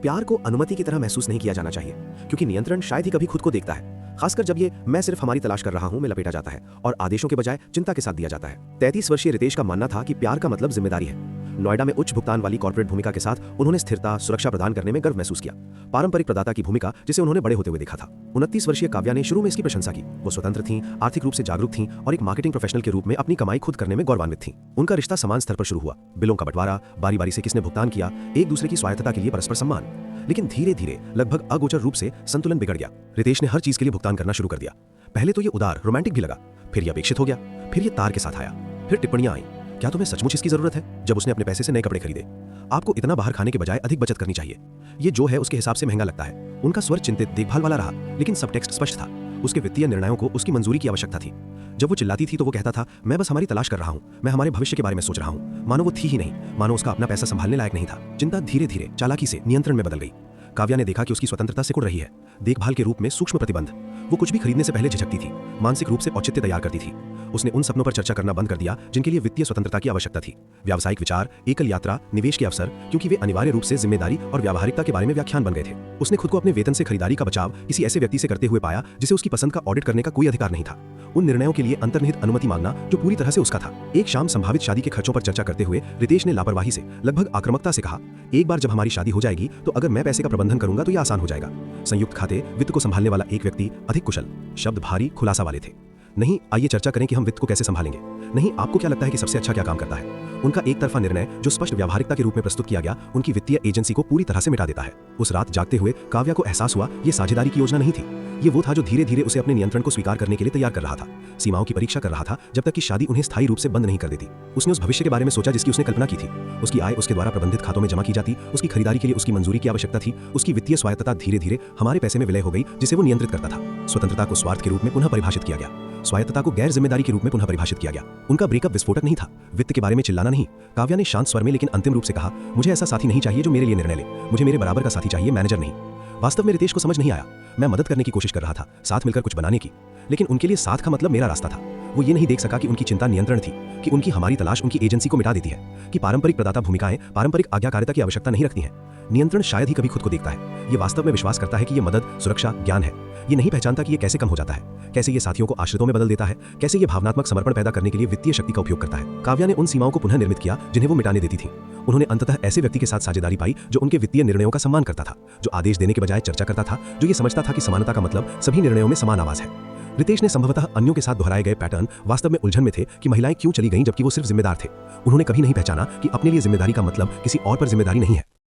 प्यार को अनुमति की तरह महसूस नहीं किया जाना चाहिए, क्योंकि नियंत्रण शायद ही कभी खुद को देखता है, खासकर जब ये मैं सिर्फ हमारी तलाश कर रहा हूं में लपेटा जाता है और आदेशों के बजाय चिंता के साथ दिया जाता है। 33 वर्षीय रितेश का मानना था कि प्यार का मतलब जिम्मेदारी है। नोएडा में उच्च भुगतान वाली कॉर्पोरेट भूमिका के साथ उन्होंने स्थिरता, सुरक्षा प्रदान करने में गर्व महसूस किया। पारंपरिक प्रदाता की भूमिका जिसे उन्होंने बड़े होते हुए देखा था। 29 वर्षीय काव्या ने शुरू में इसकी प्रशंसा की। वो स्वतंत्र थीं, आर्थिक रूप से जागरूक थीं और एक मार्केटिंग प्रोफेशनल के रूप में अपनी कमाई खुद करने में गौरवान्वित थीं। उनका रिश्ता समान स्तर पर शुरू हुआ। बिलों का बंटवारा, बारी बारी से किसने भुगतान किया, एक दूसरे की स्वायत्तता के लिए परस्पर सम्मान। लेकिन धीरे धीरे लगभग अगोचर रूप से संतुलन बिगड़ गया। रितेश ने हर चीज के लिए भुगतान करना शुरू कर दिया। पहले तो ये उदार, रोमांटिक भी लगा, फिर ये अपेक्षित हो गया, फिर ये तार के साथ आया, फिर टिप्पणियां आई। क्या तुम्हें सचमुच इसकी जरूरत है? जब उसने अपने पैसे से नए कपड़े खरीदे। आपको इतना बाहर खाने के बजाय अधिक बचत करनी चाहिए। ये जो है उसके हिसाब से महंगा लगता है। उनका स्वर चिंतित, देखभाल वाला रहा, लेकिन सबटेक्स्ट स्पष्ट था। उसके वित्तीय निर्णयों को उसकी मंजूरी की आवश्यकता थी। जब वो चिल्लाती थी तो वो कहता था, मैं बस हमारी तलाश कर रहा हूँ, मैं हमारे भविष्य के बारे में सोच रहा हूँ। मानो वो थी ही नहीं, मानो उसका अपना पैसा संभालने लायक नहीं था। चिंता धीरे धीरे चालाकी से नियंत्रण में बदल गई। काव्या ने देखा कि उसकी स्वतंत्रता सिकुड़ रही है। देखभाल के रूप में सूक्ष्म प्रतिबंध। वो कुछ भी खरीदने से पहले झिझकती थी, मानसिक रूप से औचित्य तैयार करती थी। उसने उन सपनों पर चर्चा करना बंद कर दिया जिनके लिए वित्तीय स्वतंत्रता की आवश्यकता थी। व्यावसायिक विचार, एकल यात्रा, निवेश के अवसर, क्योंकि वे अनिवार्य रूप से जिम्मेदारी और व्यावहारिकता के बारे में व्याख्यान बन गए थे। उसने खुद को अपने वेतन से खरीदारी का बचाव किसी ऐसे व्यक्ति से करते हुए पाया जिसे उसकी पसंद का ऑडिट करने का कोई अधिकार नहीं था। उन निर्णयों के लिए अंतर्निहित अनुमति मांगना जो पूरी तरह से उसका था। एक शाम संभावित शादी के खर्चों पर चर्चा करते हुए रितेश ने लापरवाही से, लगभग आक्रामकता से कहा, एक बार जब हमारी शादी हो जाएगी तो अगर मैं पैसे का प्रबंधन करूंगा तो यह आसान हो जाएगा। संयुक्त खाते, वित्त को संभालने वाला एक व्यक्ति, अधिक कुशल। शब्द भारी, खुलासा वाले थे। नहीं, आइए चर्चा करें कि हम वित्त को कैसे संभालेंगे। नहीं, आपको क्या लगता है कि सबसे अच्छा क्या काम करता है? उनका एक तरफा निर्णय जो स्पष्ट व्यावहारिकता के रूप में प्रस्तुत किया गया उनकी वित्तीय एजेंसी को पूरी तरह से मिटा देता है। उस रात जागते हुए काव्या को एहसास हुआ ये साझेदारी की योजना नहीं थी। ये वो था जो धीरे धीरे उसे अपने नियंत्रण को स्वीकार करने के लिए तैयार कर रहा था। सीमाओं की परीक्षा कर रहा था जब तक कि शादी उन्हें स्थायी रूप से बंद नहीं कर देती। उसने उस भविष्य के बारे में सोचा जिसकी उसने कल्पना की थी। उसकी आय उसके द्वारा प्रबंधित खातों में जमा की जाती, उसकी खरीदारी के लिए उसकी मंजूरी की आवश्यकता थी। उसकी वित्तीय स्वायत्तता धीरे धीरे हमारे पैसे में विलय हो गई जिसे वो नियंत्रित करता था। स्वतंत्रता को स्वार्थ के रूप में पुनः परिभाषित किया गया, स्वायत्तता को गैर जिम्मेदारी के रूप में पुनः परिभाषित किया गया। उनका ब्रेकअप विस्फोटक नहीं था, वित्त के बारे में चिल्लाना नहीं। काव्या ने शांत स्वर में लेकिन अंतिम रूप से कहा, मुझे ऐसा साथी नहीं चाहिए जो मेरे लिए निर्णय ले, मुझे मेरे बराबर का साथी चाहिए, मैनेजर नहीं। वास्तव में रितेश को समझ नहीं आया। मैं मदद करने की कोशिश कर रहा था, साथ मिलकर कुछ बनाने की, लेकिन उनके लिए साथ का मतलब मेरा रास्ता था। वो ये नहीं देख सका कि उनकी चिंता नियंत्रण थी, कि उनकी हमारी तलाश उनकी एजेंसी को मिटा देती है, कि पारंपरिक प्रदाता भूमिकाएं पारंपरिक आज्ञाकारिता की आवश्यकता नहीं रखती हैं। नियंत्रण शायद ही कभी खुद को देखता है। ये वास्तव में विश्वास करता है कि ये मदद, सुरक्षा, ज्ञान है। ये नहीं पहचानता कि ये कैसे कम हो जाता है, कैसे ये साथियों को आश्रितों में बदल देता है, कैसे ये भावनात्मक समर्पण पैदा करने के लिए वित्तीय शक्ति का उपयोग करता है। काव्या ने उन सीमाओं को पुनः निर्मित किया जिन्हें वो मिटाने देती थी। उन्होंने अंततः ऐसे व्यक्ति के साथ साझेदारी पाई जो उनके वित्तीय निर्णयों का सम्मान करता था, जो आदेश देने के बजाय चर्चा करता था, जो ये समझता था कि समानता का मतलब सभी निर्णयों में समान आवाज है। रितेश ने संभवतः अन्यों के साथ दोहराए गए पैटर्न वास्तव में उलझन में थे कि महिलाएं क्यों चली गईं जबकि वो सिर्फ जिम्मेदार थे। उन्होंने कभी नहीं पहचाना कि अपने लिए जिम्मेदारी का मतलब किसी और पर जिम्मेदारी नहीं है।